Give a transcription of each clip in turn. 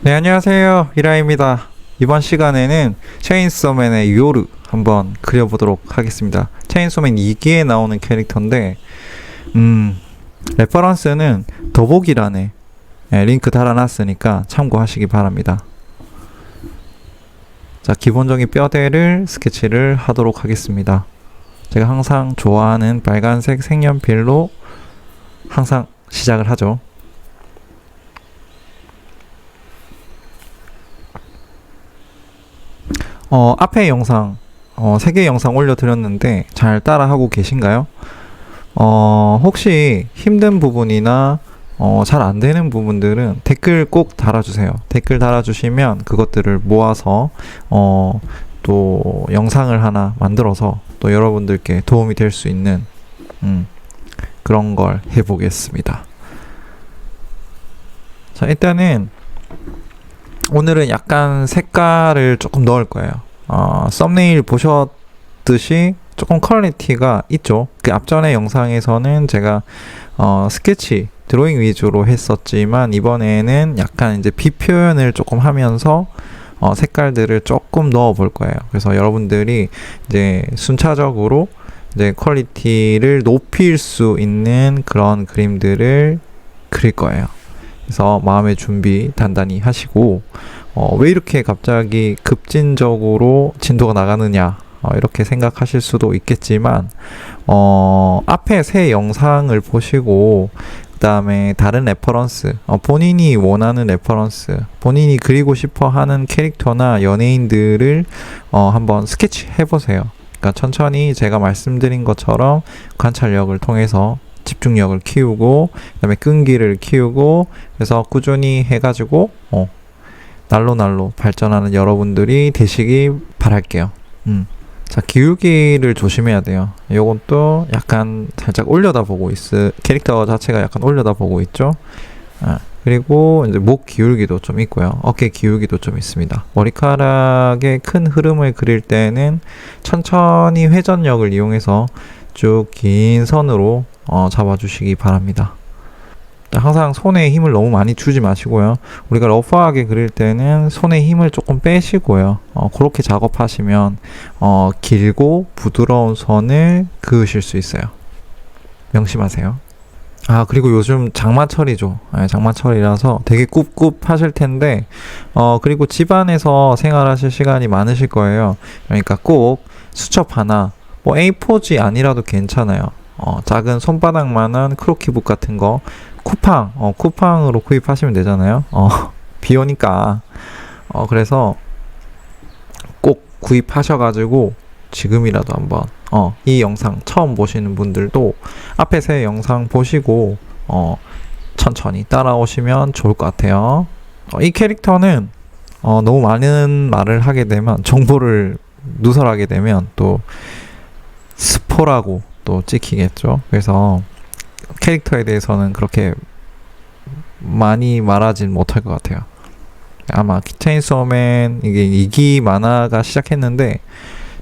네, 안녕하세요. 이라입니다. 이번 시간에는 체인소맨의 요르 한번 그려보도록 하겠습니다. 체인소맨 2기에 나오는 캐릭터인데, 레퍼런스는 더보기란에 링크 달아놨으니까 참고하시기 바랍니다. 자, 기본적인 뼈대를 스케치를 하도록 하겠습니다. 제가 항상 좋아하는 빨간색 색연필로 항상 시작을 하죠. 앞에 영상, 3개 영상 올려드렸는데 잘 따라하고 계신가요? 혹시 힘든 부분이나 잘 안되는 부분들은 댓글 꼭 달아주세요. 댓글 달아주시면 그것들을 모아서 또 영상을 하나 만들어서 또 여러분들께 도움이 될 수 있는 그런 걸 해보겠습니다. 자, 일단은 오늘은 약간 색깔을 조금 넣을 거예요. 썸네일 보셨듯이 조금 퀄리티가 있죠. 그 앞전에 영상에서는 제가 스케치, 드로잉 위주로 했었지만 이번에는 약간 이제 비표현을 조금 하면서 색깔들을 조금 넣어 볼 거예요. 그래서 여러분들이 이제 순차적으로 이제 퀄리티를 높일 수 있는 그런 그림들을 그릴 거예요. 그래서 마음의 준비 단단히 하시고 왜 이렇게 갑자기 급진적으로 진도가 나가느냐 이렇게 생각하실 수도 있겠지만 앞에 새 영상을 보시고 그 다음에 다른 레퍼런스 본인이 원하는 레퍼런스 본인이 그리고 싶어 하는 캐릭터나 연예인들을 한번 스케치 해보세요. 그러니까 천천히 제가 말씀드린 것처럼 관찰력을 통해서 집중력을 키우고 그다음에 끈기를 키우고 그래서 꾸준히 해가지고 날로 발전하는 여러분들이 되시기 바랄게요. 자, 기울기를 조심해야 돼요. 요것도 약간 살짝 올려다보고 캐릭터 자체가 약간 올려다보고 있죠. 그리고 이제 목 기울기도 좀 있고요. 어깨 기울기도 좀 있습니다. 머리카락의 큰 흐름을 그릴 때는 천천히 회전력을 이용해서 쭉 긴 선으로 잡아주시기 바랍니다. 항상 손에 힘을 너무 많이 주지 마시고요. 우리가 러프하게 그릴 때는 손에 힘을 조금 빼시고요. 그렇게 작업하시면 길고 부드러운 선을 그으실 수 있어요. 명심하세요. 그리고 요즘 장마철이죠. 장마철이라서 되게 꿉꿉하실 텐데 그리고 집안에서 생활하실 시간이 많으실 거예요. 그러니까 꼭 수첩 하나 뭐 A4지 아니라도 괜찮아요. 작은 손바닥만한 크로키북 같은 거 쿠팡으로 구입하시면 되잖아요. 비 오니까 그래서 꼭 구입하셔가지고 지금이라도 한번 이 영상 처음 보시는 분들도 앞에 새 영상 보시고 천천히 따라오시면 좋을 것 같아요. 이 캐릭터는 너무 많은 말을 하게 되면 정보를 누설하게 되면 또 스포라고 또 찍히겠죠. 그래서 캐릭터에 대해서는 그렇게 많이 말하진 못할 것 같아요. 아마 체인소맨 이게 2기 만화가 시작했는데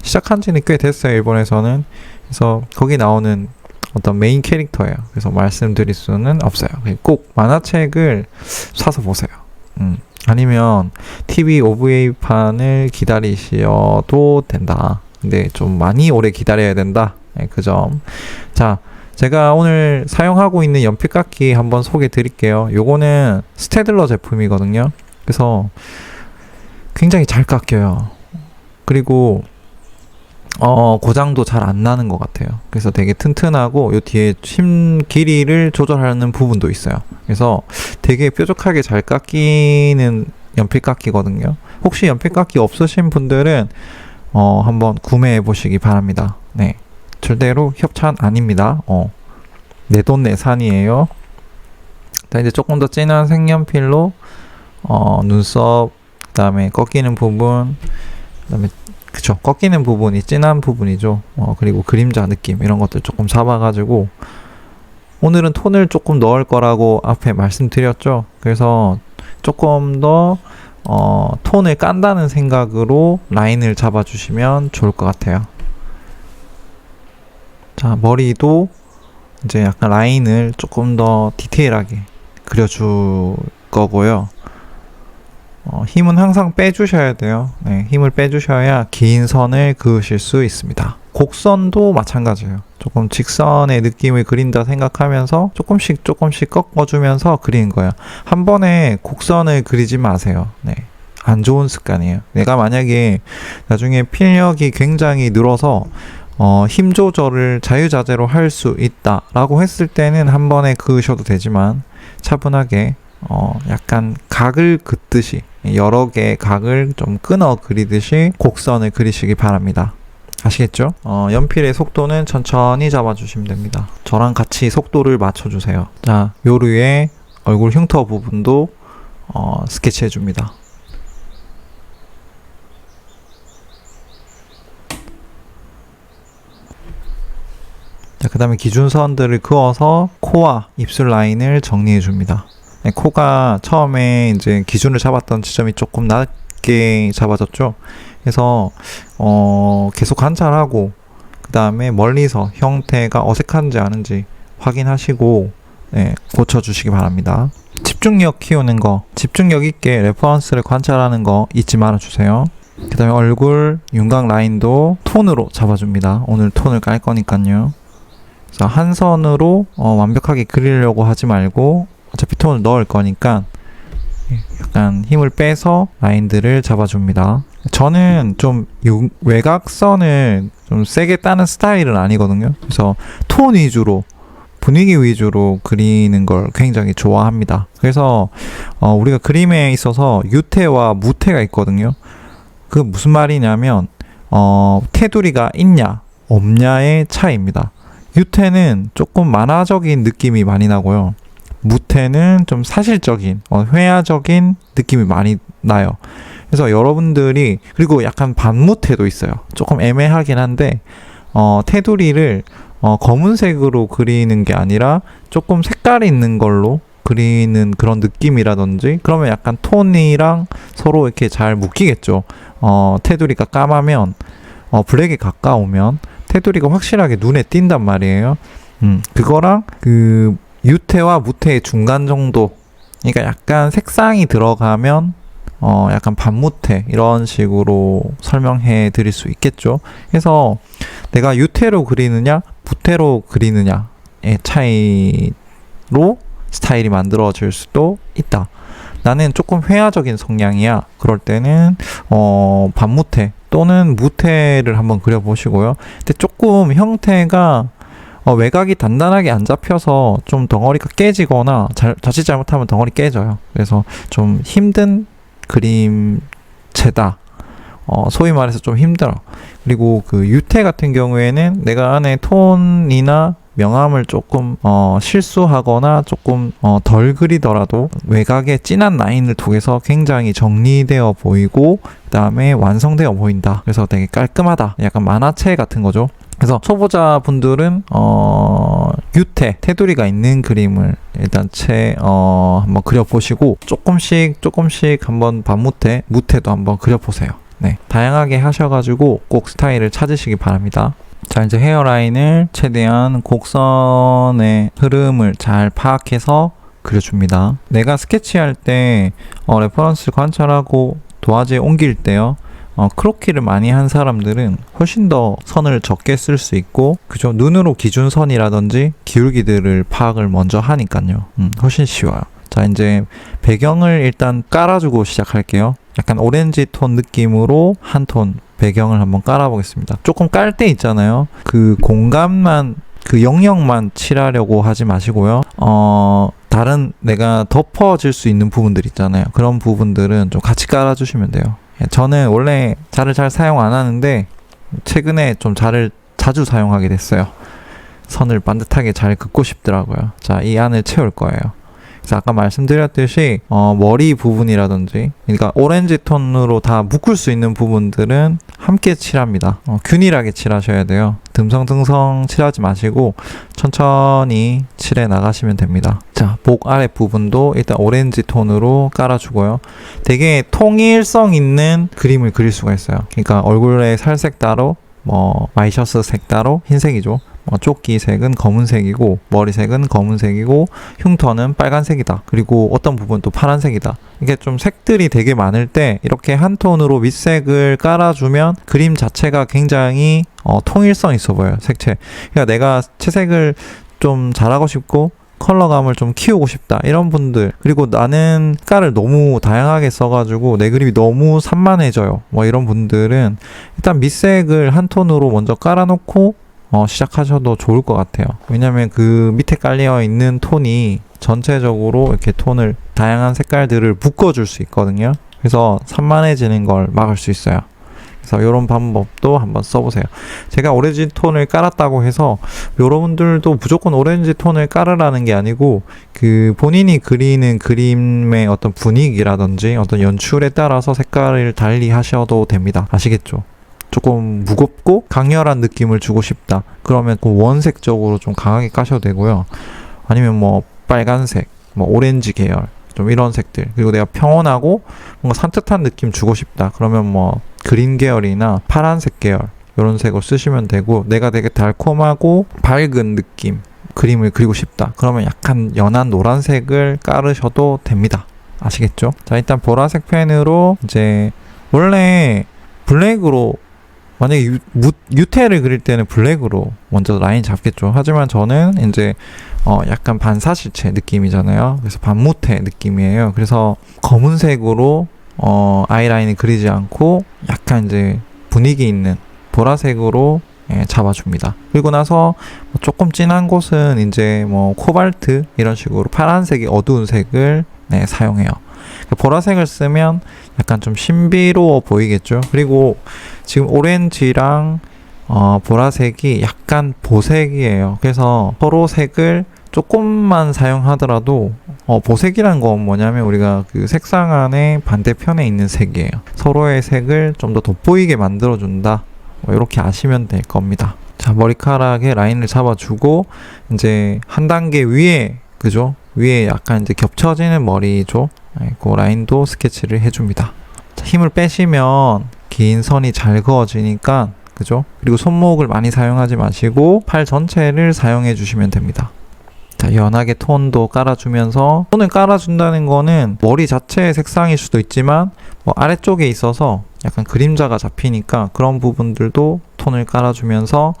시작한 지는 꽤 됐어요. 일본에서는. 그래서 거기 나오는 어떤 메인 캐릭터예요. 그래서 말씀드릴 수는 없어요. 꼭 만화책을 사서 보세요. 아니면 TV OVA판을 기다리셔도 된다. 근데 좀 많이 오래 기다려야 된다. 그 점. 자, 제가 오늘 사용하고 있는 연필깎이 한번 소개해 드릴게요. 요거는 스테들러 제품이거든요. 그래서 굉장히 잘 깎여요. 그리고 고장도 잘 안 나는 것 같아요. 그래서 되게 튼튼하고 요 뒤에 힘 길이를 조절하는 부분도 있어요. 그래서 되게 뾰족하게 잘 깎이는 연필깎이거든요. 혹시 연필깎이 없으신 분들은 한번 구매해 보시기 바랍니다. 네, 절대로 협찬 아닙니다. 내돈내산이에요. 자, 이제 조금 더 진한 색연필로 눈썹, 그 다음에 꺾이는 부분, 그 다음에 그쵸, 꺾이는 부분이 진한 부분이죠. 그리고 그림자 느낌 이런 것들 조금 잡아가지고 오늘은 톤을 조금 넣을 거라고 앞에 말씀드렸죠. 그래서 조금 더 톤을 깐다는 생각으로 라인을 잡아주시면 좋을 것 같아요. 자, 머리도 이제 약간 라인을 조금 더 디테일하게 그려줄 거고요. 힘은 항상 빼주셔야 돼요. 네, 힘을 빼주셔야 긴 선을 그으실 수 있습니다. 곡선도 마찬가지예요. 조금 직선의 느낌을 그린다 생각하면서 조금씩 꺾어주면서 그리는 거예요. 한 번에 곡선을 그리지 마세요. 네. 안 좋은 습관이에요. 내가 만약에 나중에 필력이 굉장히 늘어서 힘 조절을 자유자재로 할 수 있다 라고 했을 때는 한 번에 그으셔도 되지만 차분하게 약간 각을 긋듯이 여러 개의 각을 좀 끊어 그리듯이 곡선을 그리시기 바랍니다. 아시겠죠? 연필의 속도는 천천히 잡아주시면 됩니다. 저랑 같이 속도를 맞춰주세요. 자, 요루의 얼굴 흉터 부분도 스케치해줍니다. 자, 그 다음에 기준선들을 그어서 코와 입술 라인을 정리해줍니다. 네, 코가 처음에 이제 기준을 잡았던 지점이 조금 낮게 잡아졌죠. 그래서 계속 관찰하고 그 다음에 멀리서 형태가 어색한지 아닌지 확인하시고 네, 고쳐주시기 바랍니다. 집중력 키우는 거, 집중력 있게 레퍼런스를 관찰하는 거 잊지 말아주세요. 그 다음에 얼굴 윤곽 라인도 톤으로 잡아줍니다. 오늘 톤을 깔 거니까요. 그래서 한 선으로 완벽하게 그리려고 하지 말고 어차피 톤을 넣을 거니까 약간 힘을 빼서 라인들을 잡아줍니다. 저는 좀 외곽선을 좀 세게 따는 스타일은 아니거든요. 그래서 톤 위주로 분위기 위주로 그리는 걸 굉장히 좋아합니다. 그래서 우리가 그림에 있어서 유태와 무태가 있거든요. 그 무슨 말이냐면 테두리가 있냐 없냐의 차이입니다. 유태는 조금 만화적인 느낌이 많이 나고요. 무태는 좀 사실적인, 회화적인 느낌이 많이 나요. 그래서 여러분들이, 그리고 약간 반무태도 있어요. 조금 애매하긴 한데, 테두리를 검은색으로 그리는 게 아니라 조금 색깔이 있는 걸로 그리는 그런 느낌이라든지, 그러면 약간 톤이랑 서로 이렇게 잘 묶이겠죠. 테두리가 까마면, 블랙에 가까우면, 테두리가 확실하게 눈에 띈단 말이에요. 그거랑 그 유태와 무태의 중간 정도, 그러니까 약간 색상이 들어가면 약간 반무태 이런 식으로 설명해 드릴 수 있겠죠. 그래서 내가 유태로 그리느냐 무태로 그리느냐의 차이로 스타일이 만들어질 수도 있다. 나는 조금 회화적인 성향이야. 그럴 때는 반무태 또는 무태를 한번 그려보시고요. 근데 조금 형태가 외곽이 단단하게 안 잡혀서 좀 덩어리가 깨지거나 자칫 잘못하면 덩어리 깨져요. 그래서 좀 힘든 그림체다. 소위 말해서 좀 힘들어. 그리고 그 유태 같은 경우에는 내가 안에 톤이나 명암을 조금 실수하거나 조금 덜 그리더라도 외곽에 진한 라인을 통해서 굉장히 정리되어 보이고 그 다음에 완성되어 보인다. 그래서 되게 깔끔하다. 약간 만화체 같은 거죠. 그래서 초보자분들은 유태, 테두리가 있는 그림을 일단 한번 그려보시고 조금씩 한번 반무태, 무태도 한번 그려보세요. 네, 다양하게 하셔가지고 꼭 스타일을 찾으시기 바랍니다. 자, 이제 헤어라인을 최대한 곡선의 흐름을 잘 파악해서 그려줍니다. 내가 스케치할 때 레퍼런스 관찰하고 도화지에 옮길 때요. 크로키를 많이 한 사람들은 훨씬 더 선을 적게 쓸 수 있고, 그죠? 눈으로 기준선이라든지 기울기들을 파악을 먼저 하니까요. 훨씬 쉬워요. 자, 이제 배경을 일단 깔아주고 시작할게요. 약간 오렌지 톤 느낌으로 한 톤 배경을 한번 깔아보겠습니다. 조금 깔 때 있잖아요. 그 공간만, 그 영역만 칠하려고 하지 마시고요. 다른 내가 덮어질 수 있는 부분들 있잖아요. 그런 부분들은 좀 같이 깔아주시면 돼요. 저는 원래 자를 잘 사용 안 하는데 최근에 좀 자를 자주 사용하게 됐어요. 선을 반듯하게 잘 긋고 싶더라고요. 자, 이 안을 채울 거예요. 그래서 아까 말씀드렸듯이 머리 부분이라든지, 그러니까 오렌지 톤으로 다 묶을 수 있는 부분들은 함께 칠합니다. 균일하게 칠하셔야 돼요. 듬성듬성 칠하지 마시고 천천히 칠해 나가시면 됩니다. 자, 목 아래 부분도 일단 오렌지 톤으로 깔아주고요. 되게 통일성 있는 그림을 그릴 수가 있어요. 그러니까 얼굴에 살색 따로, 와이셔츠 색 따로, 흰색이죠. 조끼색은 검은색이고 머리색은 검은색이고 흉터는 빨간색이다. 그리고 어떤 부분 또 파란색이다. 이게 좀 색들이 되게 많을 때 이렇게 한 톤으로 밑색을 깔아주면 그림 자체가 굉장히 통일성 있어 보여요. 색채. 그러니까 내가 채색을 좀 잘하고 싶고 컬러감을 좀 키우고 싶다 이런 분들, 그리고 나는 색깔을 너무 다양하게 써가지고 내 그림이 너무 산만해져요 이런 분들은 일단 밑색을 한 톤으로 먼저 깔아놓고 시작하셔도 좋을 것 같아요. 왜냐면 그 밑에 깔려 있는 톤이 전체적으로 이렇게 톤을 다양한 색깔들을 묶어줄 수 있거든요. 그래서 산만해지는 걸 막을 수 있어요. 그래서 이런 방법도 한번 써보세요. 제가 오렌지 톤을 깔았다고 해서 여러분들도 무조건 오렌지 톤을 깔으라는 게 아니고 그 본인이 그리는 그림의 어떤 분위기라든지 어떤 연출에 따라서 색깔을 달리 하셔도 됩니다. 아시겠죠? 조금 무겁고 강렬한 느낌을 주고 싶다. 그러면 그 원색적으로 좀 강하게 까셔도 되고요. 아니면 뭐 빨간색, 뭐 오렌지 계열, 좀 이런 색들. 그리고 내가 평온하고 뭔가 산뜻한 느낌 주고 싶다. 그러면 뭐 그린 계열이나 파란색 계열 이런 색을 쓰시면 되고, 내가 되게 달콤하고 밝은 느낌 그림을 그리고 싶다. 그러면 약간 연한 노란색을 깔으셔도 됩니다. 아시겠죠? 자, 일단 보라색 펜으로 이제 원래 블랙으로 만약에 유태를 그릴 때는 블랙으로 먼저 라인 잡겠죠. 하지만 저는 이제 약간 반사실체 느낌이잖아요. 그래서 반무태 느낌이에요. 그래서 검은색으로 아이라인을 그리지 않고 약간 이제 분위기 있는 보라색으로 잡아줍니다. 그리고 나서 조금 진한 곳은 이제 뭐 코발트 이런 식으로 파란색이 어두운 색을 사용해요. 보라색을 쓰면 약간 좀 신비로워 보이겠죠. 그리고 지금 오렌지랑 보라색이 약간 보색이에요. 그래서 서로 색을 조금만 사용하더라도 보색이란 건 뭐냐면 우리가 그 색상 안에 반대편에 있는 색이에요. 서로의 색을 좀 더 돋보이게 만들어준다. 이렇게 아시면 될 겁니다. 자, 머리카락에 라인을 잡아주고 이제 한 단계 위에, 그죠? 위에 약간 이제 겹쳐지는 머리죠. 그 라인도 스케치를 해줍니다. 자, 힘을 빼시면 긴 선이 잘 그어지니까, 그죠? 그리고 손목을 많이 사용하지 마시고 팔 전체를 사용해 주시면 됩니다. 자, 연하게 톤도 깔아주면서, 톤을 깔아준다는 거는 머리 자체의 색상일 수도 있지만 뭐 아래쪽에 있어서 약간 그림자가 잡히니까 그런 부분들도 톤을 깔아주면서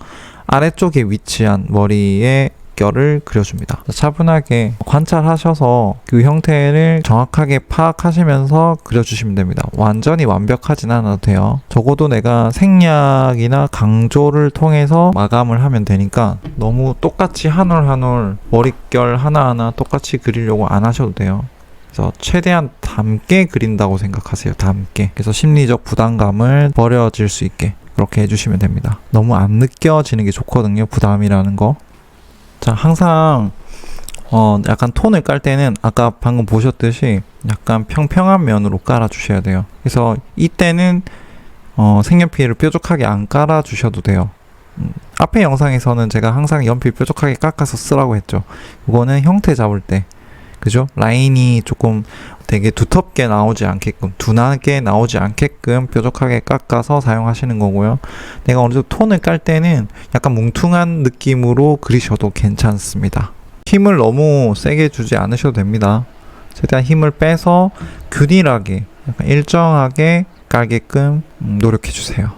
아래쪽에 위치한 머리의 결을 그려줍니다. 차분하게 관찰하셔서 그 형태를 정확하게 파악하시면서 그려주시면 됩니다. 완전히 완벽하진 않아도 돼요. 적어도 내가 생략이나 강조를 통해서 마감을 하면 되니까 너무 똑같이 한 올 한 올 머릿결 하나하나 똑같이 그리려고 안 하셔도 돼요. 그래서 최대한 닮게 그린다고 생각하세요. 닮게. 그래서 심리적 부담감을 버려질 수 있게 그렇게 해주시면 됩니다. 너무 안 느껴지는 게 좋거든요. 부담이라는 거. 자, 항상 약간 톤을 깔 때는 아까 방금 보셨듯이 약간 평평한 면으로 깔아 주셔야 돼요. 그래서 이때는 색연필을 뾰족하게 안 깔아 주셔도 돼요. 앞에 영상에서는 제가 항상 연필 뾰족하게 깎아서 쓰라고 했죠. 이거는 형태 잡을 때, 그죠? 라인이 조금 되게 두텁게 나오지 않게끔, 둔하게 나오지 않게끔 뾰족하게 깎아서 사용하시는 거고요. 내가 어느 정도 톤을 깔 때는 약간 뭉퉁한 느낌으로 그리셔도 괜찮습니다. 힘을 너무 세게 주지 않으셔도 됩니다. 최대한 힘을 빼서 균일하게, 약간 일정하게 깔게끔 노력해 주세요.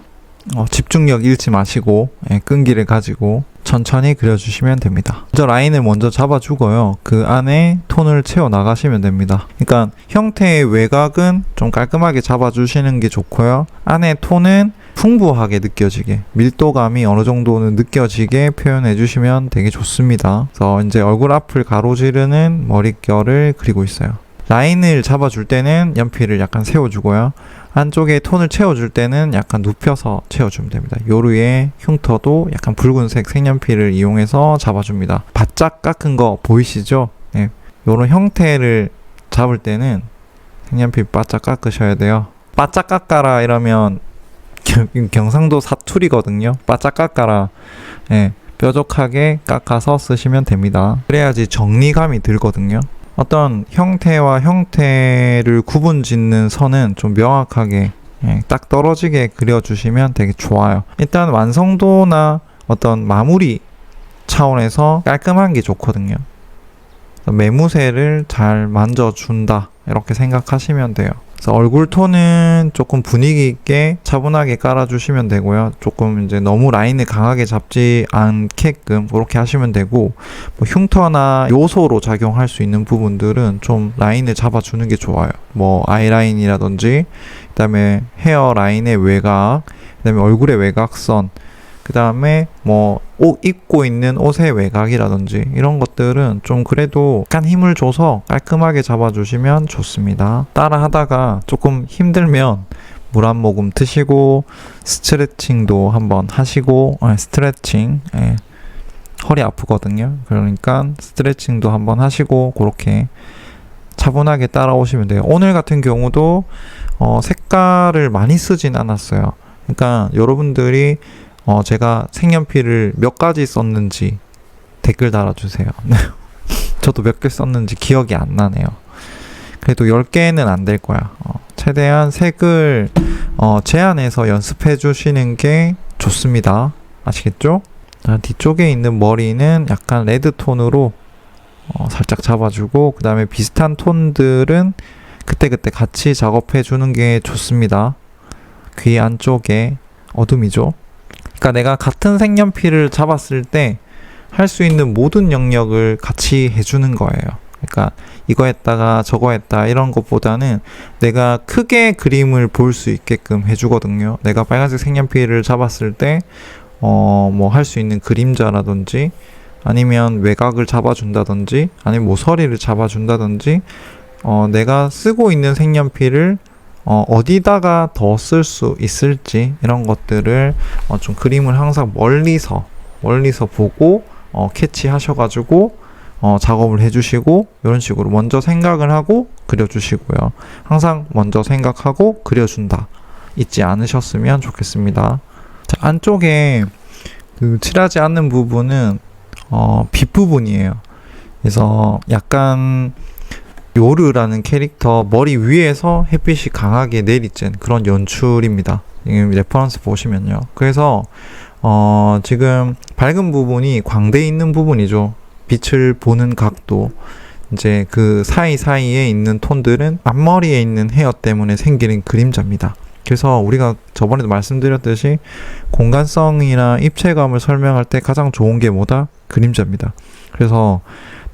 집중력 잃지 마시고 끈기를 가지고 천천히 그려주시면 됩니다. 먼저 라인을 먼저 잡아주고요. 그 안에 톤을 채워 나가시면 됩니다. 그러니까 형태의 외곽은 좀 깔끔하게 잡아주시는 게 좋고요. 안에 톤은 풍부하게 느껴지게, 밀도감이 어느 정도는 느껴지게 표현해 주시면 되게 좋습니다. 그래서 이제 얼굴 앞을 가로지르는 머릿결을 그리고 있어요. 라인을 잡아줄 때는 연필을 약간 세워주고요. 안쪽에 톤을 채워줄 때는 약간 눕혀서 채워주면 됩니다. 요루의 흉터도 약간 붉은색 색연필을 이용해서 잡아줍니다. 바짝 깎은 거 보이시죠? 네. 요런 형태를 잡을 때는 색연필 바짝 깎으셔야 돼요. 바짝 깎아라 이러면 경상도 사투리거든요. 바짝 깎아라. 네. 뾰족하게 깎아서 쓰시면 됩니다. 그래야지 정리감이 들거든요. 어떤 형태와 형태를 구분 짓는 선은 좀 명확하게 딱 떨어지게 그려주시면 되게 좋아요. 일단 완성도나 어떤 마무리 차원에서 깔끔한 게 좋거든요. 매무새를 잘 만져준다 이렇게 생각하시면 돼요. 그래서 얼굴 톤은 조금 분위기 있게 차분하게 깔아주시면 되고요. 조금 이제 너무 라인을 강하게 잡지 않게끔 그렇게 하시면 되고, 뭐 흉터나 요소로 작용할 수 있는 부분들은 좀 라인을 잡아주는 게 좋아요. 뭐 아이라인이라든지, 그다음에 헤어 라인의 외곽, 그다음에 얼굴의 외곽선, 그 다음에 뭐 옷 입고 있는 옷의 외곽이라든지 이런 것들은 좀 그래도 약간 힘을 줘서 깔끔하게 잡아주시면 좋습니다. 따라 하다가 조금 힘들면 물 한 모금 드시고 스트레칭도 한번 하시고, 스트레칭, 허리 아프거든요. 그러니까 스트레칭도 한번 하시고 그렇게 차분하게 따라오시면 돼요. 오늘 같은 경우도 색깔을 많이 쓰진 않았어요. 그러니까 여러분들이 제가 색연필을 몇 가지 썼는지 댓글 달아주세요. 저도 몇 개 썼는지 기억이 안 나네요. 그래도 10개는 안 될 거야. 최대한 색을 제한해서 연습해 주시는 게 좋습니다. 아시겠죠? 자, 뒤쪽에 있는 머리는 약간 레드 톤으로 살짝 잡아주고, 그 다음에 비슷한 톤들은 그때그때 같이 작업해 주는 게 좋습니다. 귀 안쪽에 어둠이죠. 그러니까 내가 같은 색연필을 잡았을 때 할 수 있는 모든 영역을 같이 해주는 거예요. 그러니까 이거 했다가 저거 했다 이런 것보다는 내가 크게 그림을 볼 수 있게끔 해주거든요. 내가 빨간색 색연필을 잡았을 때 뭐 할 수 있는 그림자라든지, 아니면 외곽을 잡아준다든지, 아니면 모서리를 잡아준다든지, 내가 쓰고 있는 색연필을 어디다가 더 쓸 수 있을지 이런 것들을 좀 그림을 항상 멀리서 보고 캐치하셔가지고 작업을 해주시고, 이런 식으로 먼저 생각을 하고 그려주시고요. 항상 먼저 생각하고 그려준다 잊지 않으셨으면 좋겠습니다. 자, 안쪽에 그 칠하지 않는 부분은 빛 부분이에요. 그래서 약간 요르라는 캐릭터 머리 위에서 햇빛이 강하게 내리쬐는 그런 연출입니다. 지금 레퍼런스 보시면요. 그래서 지금 밝은 부분이 광대에 있는 부분이죠. 빛을 보는 각도. 이제 그 사이사이에 있는 톤들은 앞머리에 있는 헤어 때문에 생기는 그림자입니다. 그래서 우리가 저번에도 말씀드렸듯이 공간성이나 입체감을 설명할 때 가장 좋은 게 뭐다? 그림자입니다. 그래서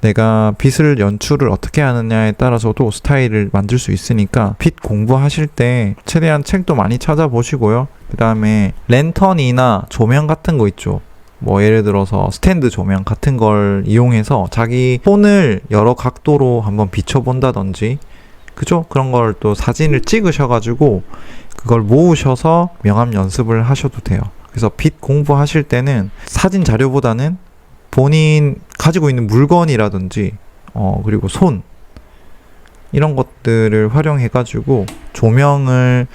내가 빛을 연출을 어떻게 하느냐에 따라서도 스타일을 만들 수 있으니까, 빛 공부하실 때 최대한 책도 많이 찾아보시고요. 그 다음에 랜턴이나 조명 같은 거 있죠. 뭐 예를 들어서 스탠드 조명 같은 걸 이용해서 자기 폰을 여러 각도로 한번 비춰본다든지, 그죠? 그런 걸 또 사진을 찍으셔가지고 그걸 모으셔서 명암 연습을 하셔도 돼요. 그래서 빛 공부하실 때는 사진 자료보다는 본인 가지고 있는 물건이라든지 그리고 손, 이런 것들을 활용해가지고 조명을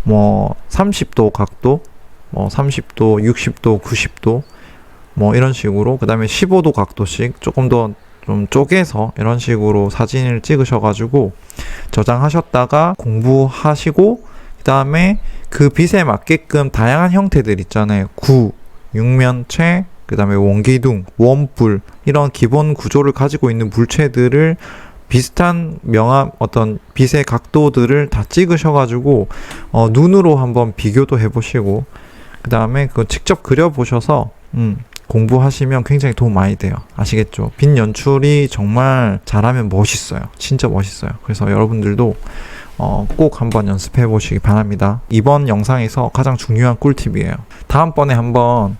뭐 30도 각도, 뭐 30도, 60도, 90도 뭐 이런 식으로, 그 다음에 15도 각도씩 조금 더 좀 쪼개서 이런 식으로 사진을 찍으셔가지고 저장하셨다가 공부하시고, 그 다음에 그 빛에 맞게끔 다양한 형태들 있잖아요. 구, 육면체, 그 다음에 원기둥, 원뿔, 이런 기본 구조를 가지고 있는 물체들을 비슷한 명암 어떤 빛의 각도들을 다 찍으셔가지고 눈으로 한번 비교도 해보시고, 그 다음에 그거 직접 그려보셔서 공부하시면 굉장히 도움 많이 돼요. 아시겠죠? 빛 연출이 정말 잘하면 멋있어요. 진짜 멋있어요. 그래서 여러분들도 꼭 한번 연습해 보시기 바랍니다. 이번 영상에서 가장 중요한 꿀팁이에요. 다음번에 한번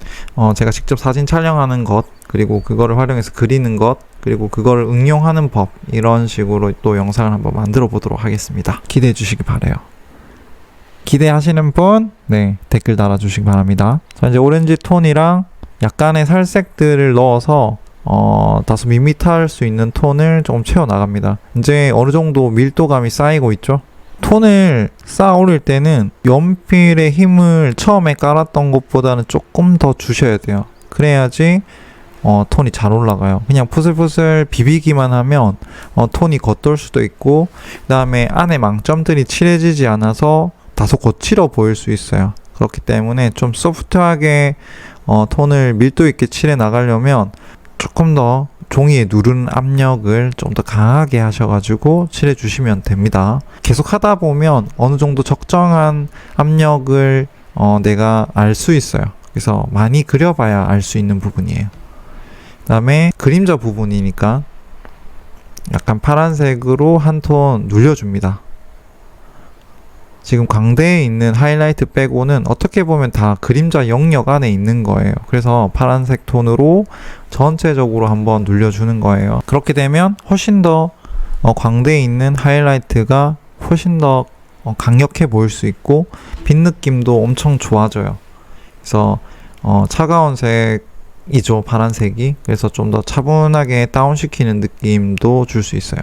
제가 직접 사진 촬영하는 것, 그리고 그거를 활용해서 그리는 것, 그리고 그거를 응용하는 법, 이런 식으로 또 영상을 한번 만들어 보도록 하겠습니다. 기대해 주시기 바라요. 기대하시는 분, 댓글 달아주시기 바랍니다. 자, 이제 오렌지 톤이랑 약간의 살색들을 넣어서 다소 밋밋할 수 있는 톤을 조금 채워 나갑니다. 이제 어느 정도 밀도감이 쌓이고 있죠. 톤을 쌓아 올릴 때는 연필의 힘을 처음에 깔았던 것보다는 조금 더 주셔야 돼요. 그래야지 톤이 잘 올라가요. 그냥 푸슬푸슬 비비기만 하면 톤이 겉돌 수도 있고, 그 다음에 안에 망점들이 칠해지지 않아서 다소 거칠어 보일 수 있어요. 그렇기 때문에 좀 소프트하게 톤을 밀도 있게 칠해 나가려면 조금 더 종이에 누르는 압력을 좀 더 강하게 하셔가지고 칠해 주시면 됩니다. 계속 하다 보면 어느 정도 적정한 압력을 내가 알 수 있어요. 그래서 많이 그려봐야 알 수 있는 부분이에요. 그 다음에 그림자 부분이니까 약간 파란색으로 한 톤 눌려줍니다. 지금 광대에 있는 하이라이트 빼고는 어떻게 보면 다 그림자 영역 안에 있는 거예요. 그래서 파란색 톤으로 전체적으로 한번 눌려주는 거예요. 그렇게 되면 훨씬 더 광대에 있는 하이라이트가 훨씬 더 강력해 보일 수 있고 빛 느낌도 엄청 좋아져요. 그래서 차가운 색이죠, 파란색이. 그래서 좀 더 차분하게 다운시키는 느낌도 줄 수 있어요.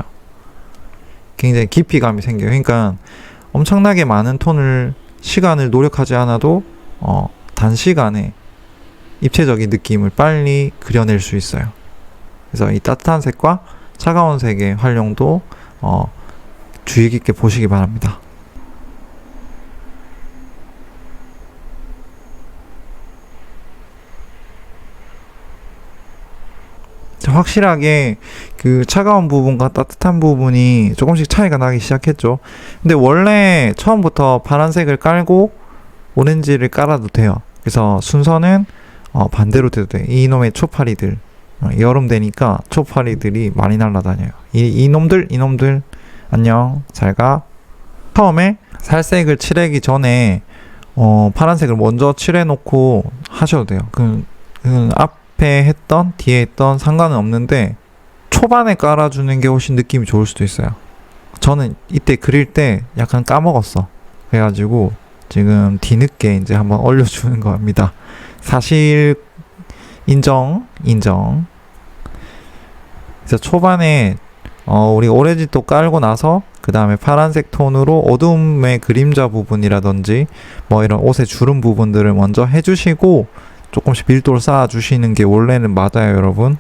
굉장히 깊이감이 생겨요. 그러니까 엄청나게 많은 톤을 시간을 노력하지 않아도 단시간에 입체적인 느낌을 빨리 그려낼 수 있어요. 그래서 이 따뜻한 색과 차가운 색의 활용도 주의 깊게 보시기 바랍니다. 확실하게 그 차가운 부분과 따뜻한 부분이 조금씩 차이가 나기 시작했죠. 근데 원래 처음부터 파란색을 깔고 오렌지를 깔아도 돼요. 그래서 순서는 반대로 돼도 돼. 이놈의 초파리들, 여름 되니까 초파리들이 많이 날아다녀요. 이놈들 안녕, 잘가. 처음에 살색을 칠하기 전에 파란색을 먼저 칠해놓고 하셔도 돼요. 앞에 했던 뒤에 했던 상관은 없는데 초반에 깔아주는 게 훨씬 느낌이 좋을 수도 있어요. 저는 이때 그릴 때 약간 까먹었어. 그래가지고 지금 뒤늦게 이제 한번 올려주는 겁니다. 사실 인정. 그래서 초반에 우리가 오렌지도 깔고 나서 그 다음에 파란색 톤으로 어둠의 그림자 부분이라든지 뭐 이런 옷의 주름 부분들을 먼저 해주시고 조금씩 밀도를 쌓아주시는 게 원래는 맞아요, 여러분.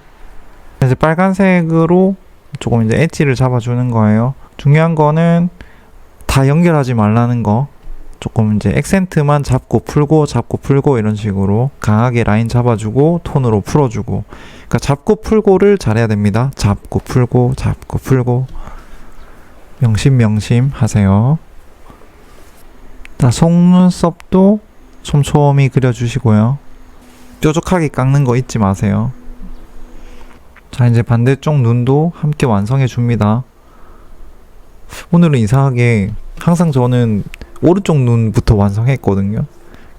이제 빨간색으로 조금 이제 엣지를 잡아주는 거예요. 중요한 거는 다 연결하지 말라는 거. 조금 이제 액센트만 잡고 풀고 이런 식으로 강하게 라인 잡아주고 톤으로 풀어주고. 그러니까 잡고 풀고를 잘해야 됩니다. 잡고 풀고 명심 하세요. 자, 속눈썹도 촘촘히 그려주시고요. 뾰족하게 깎는 거 잊지 마세요. 자, 이제 반대쪽 눈도 함께 완성해 줍니다. 오늘은 이상하게 항상 저는 오른쪽 눈부터 완성했거든요.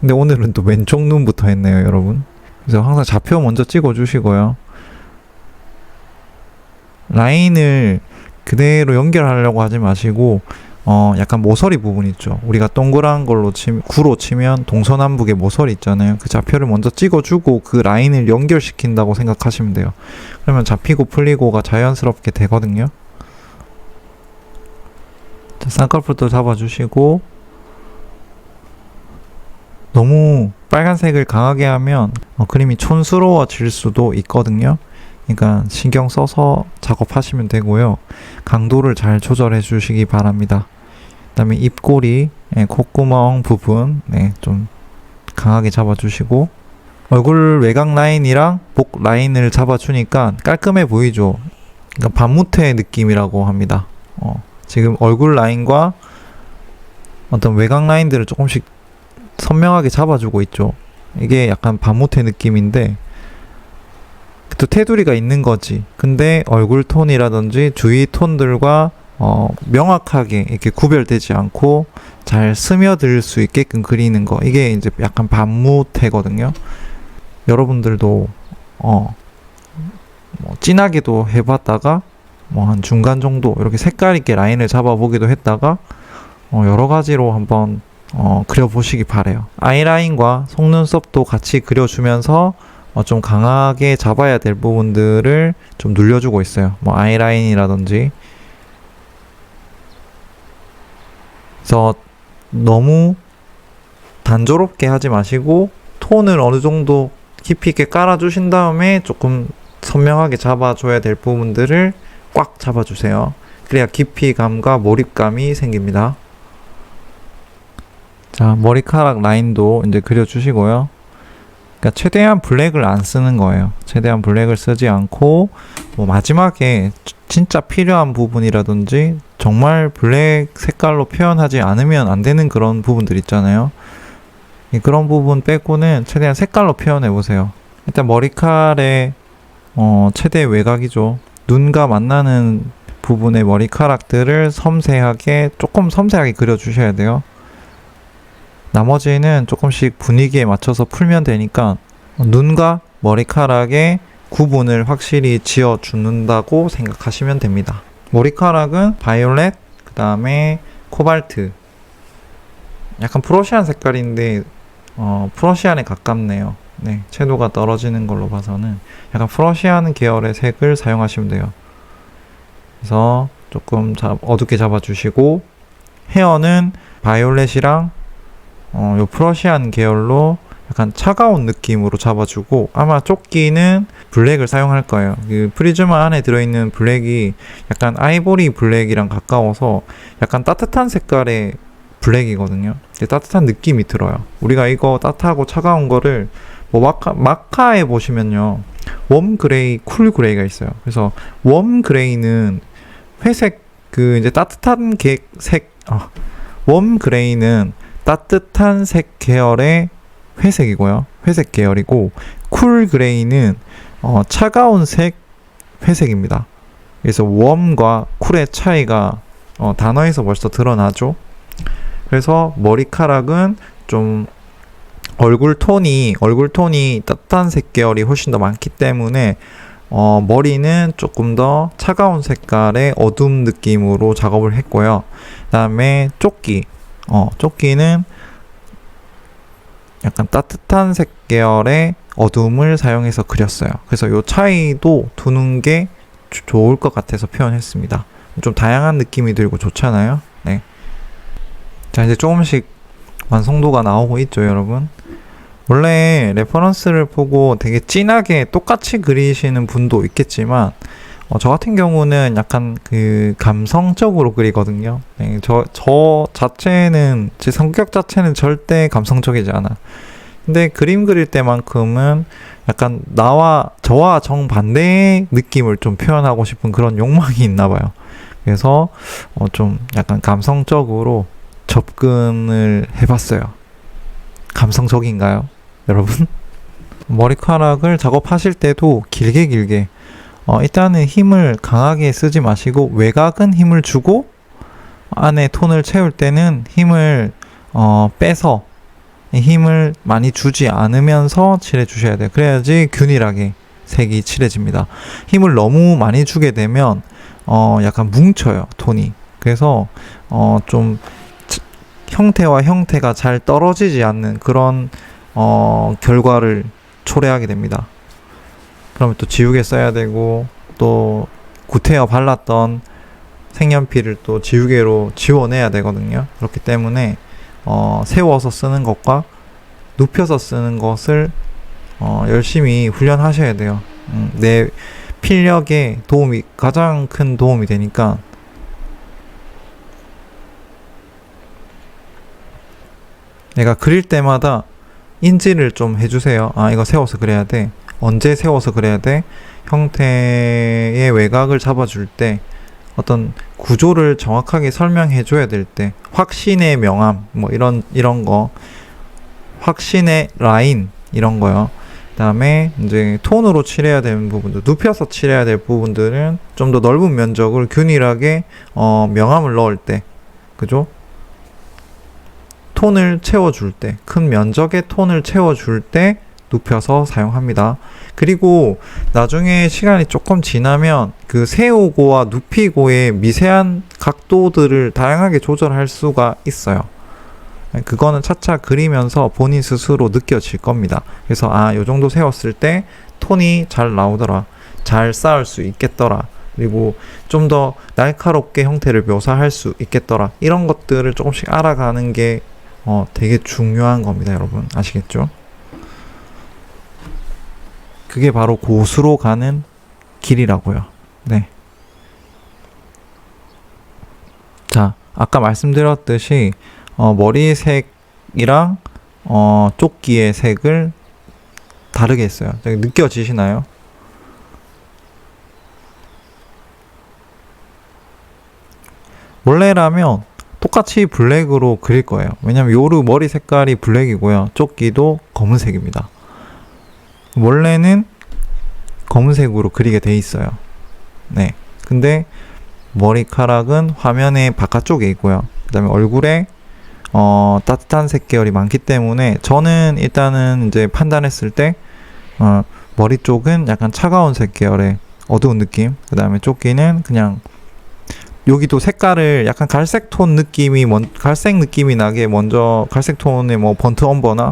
근데 오늘은 또 왼쪽 눈부터 했네요, 여러분. 그래서 항상 좌표 먼저 찍어 주시고요. 라인을 그대로 연결하려고 하지 마시고 약간 모서리 부분 있죠. 우리가 동그란 걸로 구로 치면 동서남북의 모서리 있잖아요. 그 좌표를 먼저 찍어주고 그 라인을 연결시킨다고 생각하시면 돼요. 그러면 잡히고 풀리고가 자연스럽게 되거든요. 자, 쌍꺼풀도 잡아주시고 너무 빨간색을 강하게 하면 그림이 촌스러워질 수도 있거든요. 그러니까 신경 써서 작업하시면 되고요. 강도를 잘 조절해 주시기 바랍니다. 그 다음에 입꼬리, 콧구멍 부분 좀 강하게 잡아주시고 얼굴 외곽 라인이랑 목 라인을 잡아주니까 깔끔해 보이죠. 그러니까 반무태 느낌이라고 합니다. 지금 얼굴 라인과 어떤 외곽 라인들을 조금씩 선명하게 잡아주고 있죠. 이게 약간 반무태 느낌인데 또 테두리가 있는 거지. 근데 얼굴 톤이라든지 주위 톤들과 명확하게 이렇게 구별되지 않고 잘 스며들 수 있게끔 그리는 거. 이게 이제 약간 반무태거든요. 여러분들도 뭐 진하게도 해봤다가 뭐 한 중간 정도 이렇게 색깔 있게 라인을 잡아보기도 했다가 여러 가지로 한번 그려보시기 바래요. 아이라인과 속눈썹도 같이 그려주면서 좀 강하게 잡아야 될 부분들을 좀 눌려주고 있어요. 뭐 아이라인이라든지. 그래서 너무 단조롭게 하지 마시고 톤을 어느 정도 깊이 있게 깔아주신 다음에 조금 선명하게 잡아줘야 될 부분들을 꽉 잡아주세요. 그래야 깊이감과 몰입감이 생깁니다. 자, 머리카락 라인도 이제 그려주시고요. 그러니까 최대한 블랙을 안 쓰는 거예요. 최대한 블랙을 쓰지 않고 뭐 마지막에 진짜 필요한 부분이라든지 정말 블랙 색깔로 표현하지 않으면 안 되는 그런 부분들 있잖아요. 그런 부분 빼고는 최대한 색깔로 표현해 보세요. 일단 머리칼의 최대 외곽이죠. 눈과 만나는 부분의 머리카락들을 조금 섬세하게 그려주셔야 돼요. 나머지는 조금씩 분위기에 맞춰서 풀면 되니까 눈과 머리카락의 구분을 확실히 지어준다고 생각하시면 됩니다. 머리카락은 바이올렛, 그 다음에 코발트, 약간 프러시안 색깔인데 프러시안에 가깝네요. 네, 채도가 떨어지는 걸로 봐서는 약간 프러시안 계열의 색을 사용하시면 돼요. 그래서 조금 어둡게 잡아주시고, 헤어는 바이올렛이랑 요 프러시안 계열로 약간 차가운 느낌으로 잡아주고, 아마 조끼는 블랙을 사용할 거예요. 그 프리즈마 안에 들어있는 블랙이 약간 아이보리 블랙이랑 가까워서 약간 따뜻한 색깔의 블랙이거든요. 따뜻한 느낌이 들어요. 우리가 이거 따뜻하고 차가운 거를 뭐 마카에 보시면요, 웜 그레이, 쿨 그레이가 있어요. 그래서 웜 그레이는 회색, 이제 따뜻한 웜 그레이는 따뜻한 색 계열의 회색이고요. 회색 계열이고, 쿨 그레이는 차가운 색 회색입니다. 그래서 웜과 쿨의 차이가 단어에서 벌써 드러나죠. 그래서 머리카락은 좀 얼굴 톤이 따뜻한 색 계열이 훨씬 더 많기 때문에 머리는 조금 더 차가운 색깔의 어두운 느낌으로 작업을 했고요. 그 다음에 조끼는 약간 따뜻한 색 계열의 어둠을 사용해서 그렸어요. 그래서 이 차이도 두는 게 좋을 것 같아서 표현했습니다. 좀 다양한 느낌이 들고 좋잖아요. 네. 자, 이제 조금씩 완성도가 나오고 있죠, 여러분. 원래 레퍼런스를 보고 되게 진하게 똑같이 그리시는 분도 있겠지만, 저 같은 경우는 약간 감성적으로 그리거든요. 네, 저 자체는, 제 성격 자체는 절대 감성적이지 않아. 근데 그림 그릴 때만큼은 약간 저와 정반대의 느낌을 좀 표현하고 싶은 그런 욕망이 있나 봐요. 그래서 좀 약간 감성적으로 접근을 해봤어요. 감성적인가요, 여러분? 머리카락을 작업하실 때도 길게 일단은 힘을 강하게 쓰지 마시고, 외곽은 힘을 주고 안에 톤을 채울 때는 힘을 빼서, 힘을 많이 주지 않으면서 칠해 주셔야 돼요. 그래야지 균일하게 색이 칠해집니다. 힘을 너무 많이 주게 되면 약간 뭉쳐요, 톤이. 그래서 좀 형태와 형태가 잘 떨어지지 않는 그런 결과를 초래하게 됩니다. 그러면 또 지우개 써야 되고, 또 구태여 발랐던 색연필을 또 지우개로 지워내야 되거든요. 그렇기 때문에 세워서 쓰는 것과 눕혀서 쓰는 것을 열심히 훈련하셔야 돼요. 내 필력에 가장 큰 도움이 되니까. 내가 그릴 때마다 인지를 좀 해주세요. 이거 세워서 그려야 돼. 언제 세워서 그려야 돼? 형태의 외곽을 잡아줄 때, 어떤 구조를 정확하게 설명해 줘야 될 때, 확신의 명암, 뭐 이런 거, 확신의 라인, 이런 거요. 그 다음에 이제 톤으로 칠해야 되는 부분들, 눕혀서 칠해야 될 부분들은 좀 더 넓은 면적을 균일하게 명암을 넣을 때, 그죠? 톤을 채워줄 때, 큰 면적의 톤을 채워줄 때 눕혀서 사용합니다. 그리고 나중에 시간이 조금 지나면 세우고와 눕히고의 미세한 각도들을 다양하게 조절할 수가 있어요. 그거는 차차 그리면서 본인 스스로 느껴질 겁니다. 그래서 요 정도 세웠을 때 톤이 잘 나오더라, 잘 쌓을 수 있겠더라, 그리고 좀 더 날카롭게 형태를 묘사할 수 있겠더라, 이런 것들을 조금씩 알아가는 게 되게 중요한 겁니다, 여러분. 아시겠죠? 그게 바로 고수로 가는 길이라고요. 네. 자, 아까 말씀드렸듯이 머리색 쪽이랑 조끼의 색을 다르게 했어요. 느껴지시나요? 원래라면 똑같이 블랙으로 그릴 거예요. 왜냐면 요르 머리 색깔이 블랙이고요. 조끼도 검은색입니다. 원래는 검은색으로 그리게 돼 있어요. 네. 근데 머리카락은 화면의 바깥쪽에 있고요. 그 다음에 얼굴에 따뜻한 색 계열이 많기 때문에 저는 일단은 이제 판단했을 때 머리 쪽은 약간 차가운 색 계열의 어두운 느낌, 그 다음에 조끼는 그냥 여기도 색깔을 약간 갈색 톤 느낌이 갈색 느낌이 나게 먼저 갈색 톤의 뭐 번트 엄버나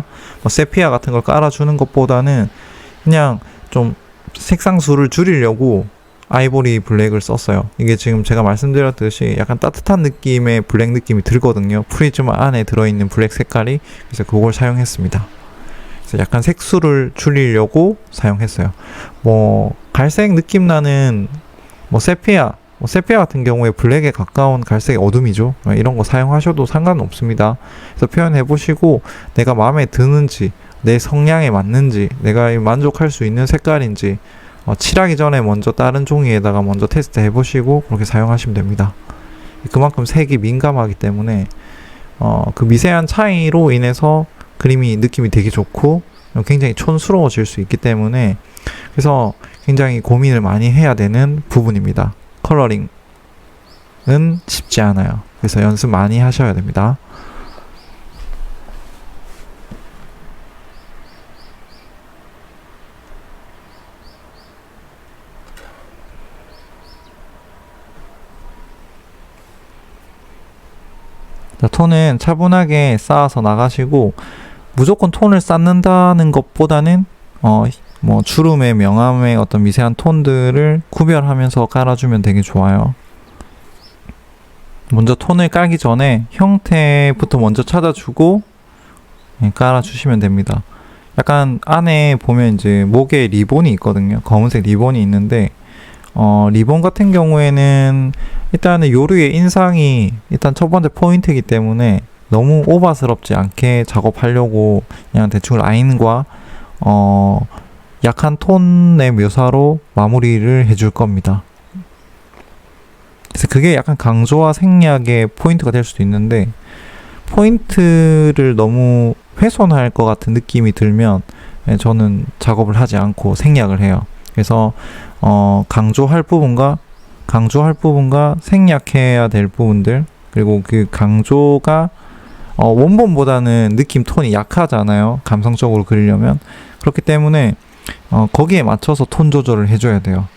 뭐 세피아 같은 걸 깔아주는 것보다는 그냥 좀 색상수를 줄이려고 아이보리 블랙을 썼어요. 이게 지금 제가 말씀드렸듯이 약간 따뜻한 느낌의 블랙 느낌이 들거든요. 프리즘 안에 들어있는 블랙 색깔이. 그래서 그걸 사용했습니다. 그래서 약간 색수를 줄이려고 사용했어요. 뭐 갈색 느낌 나는 뭐 세피아 같은 경우에 블랙에 가까운 갈색 어둠이죠. 이런 거 사용하셔도 상관없습니다. 그래서 표현해 보시고 내가 마음에 드는지, 내 성향에 맞는지, 내가 만족할 수 있는 색깔인지 칠하기 전에 먼저 다른 종이에다가 먼저 테스트 해보시고 그렇게 사용하시면 됩니다. 그만큼 색이 민감하기 때문에 그 미세한 차이로 인해서 그림이 느낌이 되게 좋고 굉장히 촌스러워질 수 있기 때문에 그래서 굉장히 고민을 많이 해야 되는 부분입니다. 컬러링은 쉽지 않아요. 그래서 연습 많이 하셔야 됩니다. 자, 톤은 차분하게 쌓아서 나가시고 무조건 톤을 쌓는다는 것보다는 뭐 주름의 명암의 어떤 미세한 톤들을 구별하면서 깔아주면 되게 좋아요. 먼저 톤을 깔기 전에 형태부터 먼저 찾아주고 깔아주시면 됩니다. 약간 안에 보면 이제 목에 리본이 있거든요. 검은색 리본이 있는데 리본 같은 경우에는 일단은 요르의 인상이 일단 첫 번째 포인트이기 때문에 너무 오버스럽지 않게 작업하려고 그냥 대충 라인과 약한 톤의 묘사로 마무리를 해줄 겁니다. 그래서 그게 약간 강조와 생략의 포인트가 될 수도 있는데 포인트를 너무 훼손할 것 같은 느낌이 들면 저는 작업을 하지 않고 생략을 해요. 그래서 강조할 부분과 생략해야 될 부분들, 그리고 그 강조가 원본보다는 느낌 톤이 약하잖아요. 감성적으로 그리려면. 그렇기 때문에 거기에 맞춰서 톤 조절을 해줘야 돼요.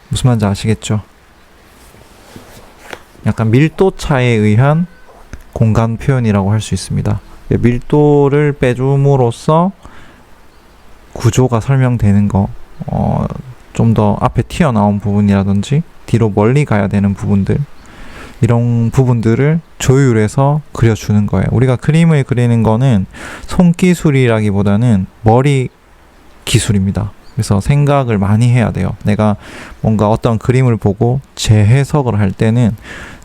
무슨 말인지 아시겠죠? 약간 밀도 차에 의한 공간 표현이라고 할 수 있습니다. 밀도를 빼줌으로써 구조가 설명되는 거, 좀 더 앞에 튀어나온 부분이라든지 뒤로 멀리 가야 되는 부분들, 이런 부분들을 조율해서 그려주는 거예요. 우리가 그림을 그리는 거는 손기술이라기보다는 머리 기술입니다. 그래서 생각을 많이 해야 돼요. 내가 뭔가 어떤 그림을 보고 재해석을 할 때는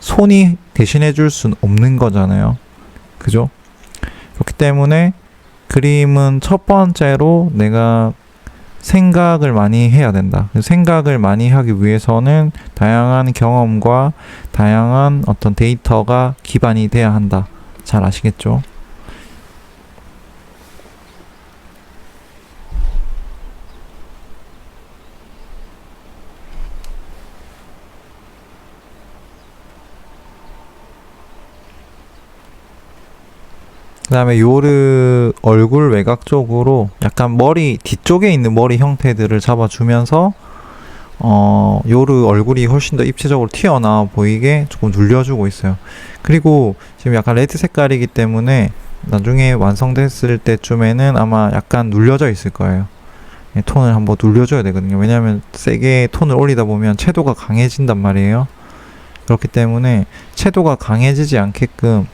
손이 대신해 줄 수는 없는 거잖아요. 그죠? 그렇기 때문에 그림은 첫 번째로 내가 생각을 많이 해야 된다. 생각을 많이 하기 위해서는 다양한 경험과 다양한 어떤 데이터가 기반이 돼야 한다. 잘 아시겠죠? 그 다음에 요르 얼굴 외곽 쪽으로 약간 머리 뒤쪽에 있는 머리 형태들을 잡아주면서 요르 얼굴이 훨씬 더 입체적으로 튀어나와 보이게 조금 눌려주고 있어요. 그리고 지금 약간 레드 색깔이기 때문에 나중에 완성됐을 때쯤에는 아마 약간 눌려져 있을 거예요. 톤을 한번 눌려줘야 되거든요. 왜냐하면 세게 톤을 올리다 보면 채도가 강해진단 말이에요. 그렇기 때문에 채도가 강해지지 않게끔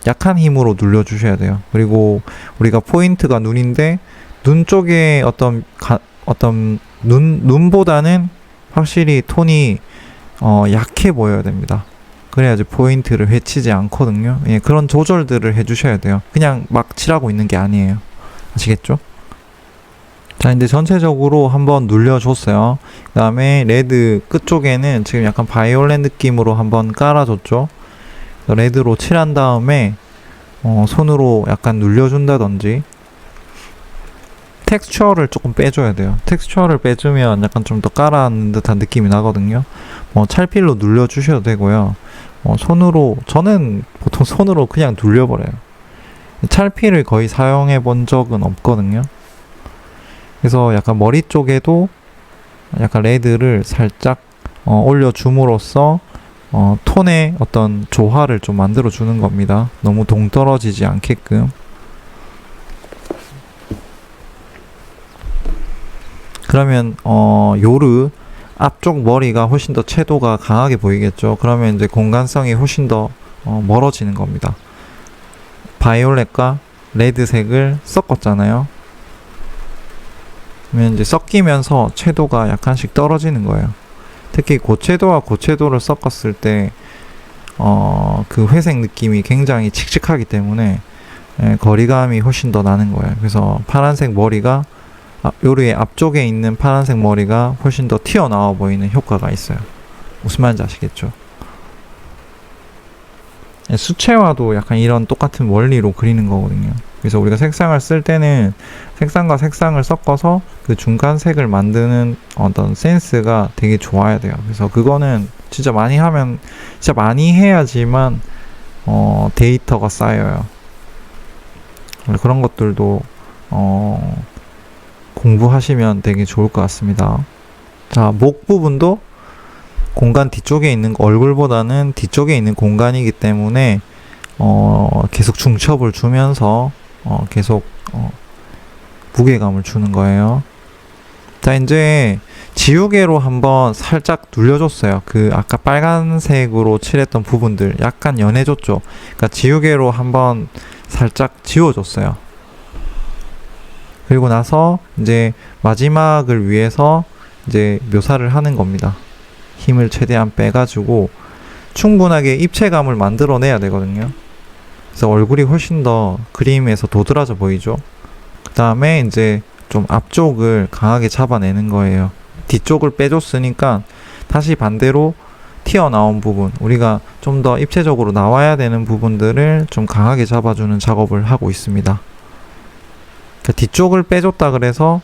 약한 힘으로 눌러주셔야 돼요. 그리고 우리가 포인트가 눈인데 눈 쪽에 눈보다는 확실히 톤이 약해 보여야 됩니다. 그래야지 포인트를 해치지 않거든요. 예, 그런 조절들을 해주셔야 돼요. 그냥 막 칠하고 있는 게 아니에요. 아시겠죠? 자, 이제 전체적으로 한번 눌려줬어요. 그 다음에 레드 끝쪽에는 지금 약간 바이올렛 느낌으로 한번 깔아줬죠. 레드로 칠한 다음에 손으로 약간 눌려준다든지 텍스처를 조금 빼줘야 돼요. 텍스처를 빼주면 약간 좀 더 깔아앉는 듯한 느낌이 나거든요. 찰필로 눌려주셔도 되고요. 손으로, 저는 보통 손으로 그냥 눌려버려요. 찰필을 거의 사용해 본 적은 없거든요. 그래서 약간 머리 쪽에도 약간 레드를 살짝 올려줌으로써 톤의 어떤 조화를 좀 만들어 주는 겁니다. 너무 동떨어지지 않게끔. 그러면 요르 앞쪽 머리가 훨씬 더 채도가 강하게 보이겠죠. 그러면 이제 공간성이 훨씬 더 멀어지는 겁니다. 바이올렛과 레드색을 섞었잖아요. 그러면 이제 섞이면서 채도가 약간씩 떨어지는 거예요. 특히 고채도와 고채도를 섞었을 때 그 회색 느낌이 굉장히 칙칙하기 때문에 거리감이 훨씬 더 나는 거예요. 그래서 파란색 머리가 요리의 앞쪽에 있는 파란색 머리가 훨씬 더 튀어나와 보이는 효과가 있어요. 무슨 말인지 아시겠죠? 수채화도 약간 이런 똑같은 원리로 그리는 거거든요. 그래서 우리가 색상을 쓸 때는 색상과 색상을 섞어서 그 중간색을 만드는 어떤 센스가 되게 좋아야 돼요. 그래서 그거는 진짜 많이 하면, 진짜 많이 해야지만 데이터가 쌓여요. 그런 것들도 공부하시면 되게 좋을 것 같습니다. 자, 목 부분도 공간 뒤쪽에 있는 얼굴보다는 뒤쪽에 있는 공간이기 때문에 계속 중첩을 주면서 계속 무게감을 주는 거예요. 자, 이제 지우개로 한번 살짝 눌려줬어요. 그 아까 빨간색으로 칠했던 부분들 약간 연해졌죠. 그러니까 지우개로 한번 살짝 지워줬어요. 그리고 나서 이제 마지막을 위해서 이제 묘사를 하는 겁니다. 힘을 최대한 빼가지고 충분하게 입체감을 만들어내야 되거든요. 그래서 얼굴이 훨씬 더 그림에서 도드라져 보이죠. 그 다음에 이제 좀 앞쪽을 강하게 잡아내는 거예요. 뒤쪽을 빼줬으니까 다시 반대로 튀어나온 부분, 우리가 좀 더 입체적으로 나와야 되는 부분들을 좀 강하게 잡아주는 작업을 하고 있습니다. 그러니까 뒤쪽을 빼줬다 그래서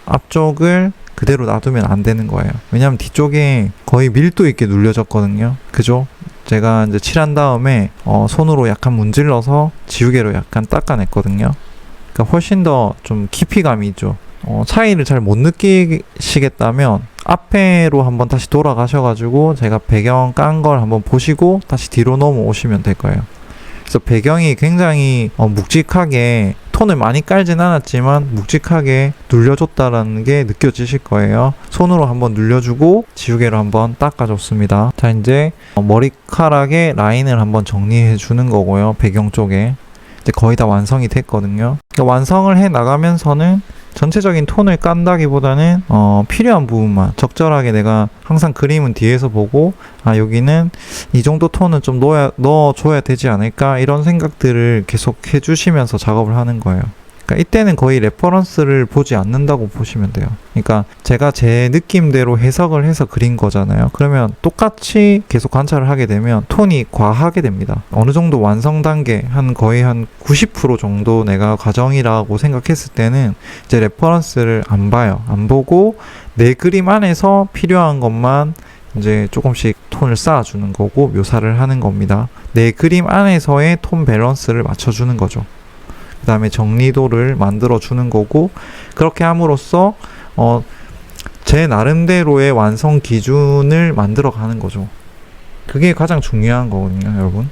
앞쪽을 그대로 놔두면 안 되는 거예요. 왜냐면 뒤쪽에 거의 밀도 있게 눌려졌거든요. 그죠? 제가 이제 칠한 다음에 손으로 약간 문질러서 지우개로 약간 닦아냈거든요. 그러니까 훨씬 더 좀 깊이감이 있죠. 차이를 잘 못 느끼시겠다면 앞에로 한번 다시 돌아가셔가지고 제가 배경 깐 걸 한번 보시고 다시 뒤로 넘어오시면 될 거예요. 그래서 배경이 굉장히 묵직하게, 톤을 많이 깔진 않았지만 묵직하게 눌려줬다라는 게 느껴지실 거예요. 손으로 한번 눌려주고 지우개로 한번 닦아줬습니다. 자, 이제 머리카락의 라인을 한번 정리해 주는 거고요. 배경 쪽에 이제 거의 다 완성이 됐거든요. 그러니까 완성을 해 나가면서는 전체적인 톤을 깐다기보다는 필요한 부분만 적절하게, 내가 항상 그림은 뒤에서 보고 여기는 이 정도 톤은 좀 넣어줘야 되지 않을까, 이런 생각들을 계속 해주시면서 작업을 하는 거예요. 그러니까 이때는 거의 레퍼런스를 보지 않는다고 보시면 돼요. 그러니까 제가 제 느낌대로 해석을 해서 그린 거잖아요. 그러면 똑같이 계속 관찰을 하게 되면 톤이 과하게 됩니다. 어느 정도 완성 단계, 거의 한 90% 정도 내가 과정이라고 생각했을 때는 이제 레퍼런스를 안 봐요. 안 보고 내 그림 안에서 필요한 것만 이제 조금씩 톤을 쌓아주는 거고 묘사를 하는 겁니다. 내 그림 안에서의 톤 밸런스를 맞춰주는 거죠. 그 다음에 정리도를 만들어 주는 거고, 그렇게 함으로써 제 나름대로의 완성 기준을 만들어 가는 거죠. 그게 가장 중요한 거거든요, 여러분.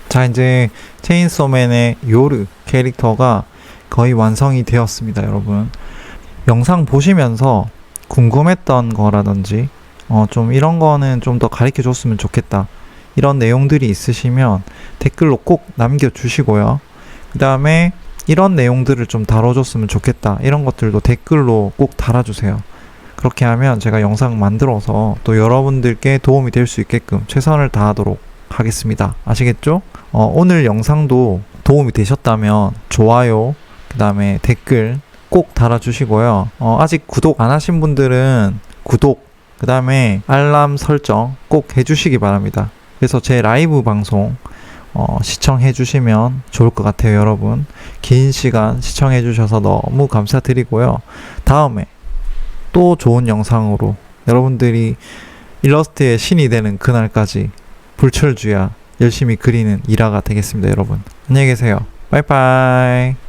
자, 이제 체인소맨의 요르 캐릭터가 거의 완성이 되었습니다, 여러분. 영상 보시면서 궁금했던 거라든지 좀 이런 거는 좀 더 가르쳐 줬으면 좋겠다, 이런 내용들이 있으시면 댓글로 꼭 남겨주시고요. 그 다음에 이런 내용들을 좀 다뤄줬으면 좋겠다, 이런 것들도 댓글로 꼭 달아주세요. 그렇게 하면 제가 영상 만들어서 또 여러분들께 도움이 될 수 있게끔 최선을 다하도록 하겠습니다. 아시겠죠? 오늘 영상도 도움이 되셨다면 좋아요, 그 다음에 댓글 꼭 달아주시고요. 아직 구독 안 하신 분들은 구독, 그 다음에 알람 설정 꼭 해주시기 바랍니다. 그래서 제 라이브 방송 시청해 주시면 좋을 것 같아요. 여러분, 긴 시간 시청해 주셔서 너무 감사드리고요. 다음에 또 좋은 영상으로 여러분들이 일러스트의 신이 되는 그날까지 불철주야 열심히 그리는 일화가 되겠습니다. 여러분, 안녕히 계세요. 빠이빠이.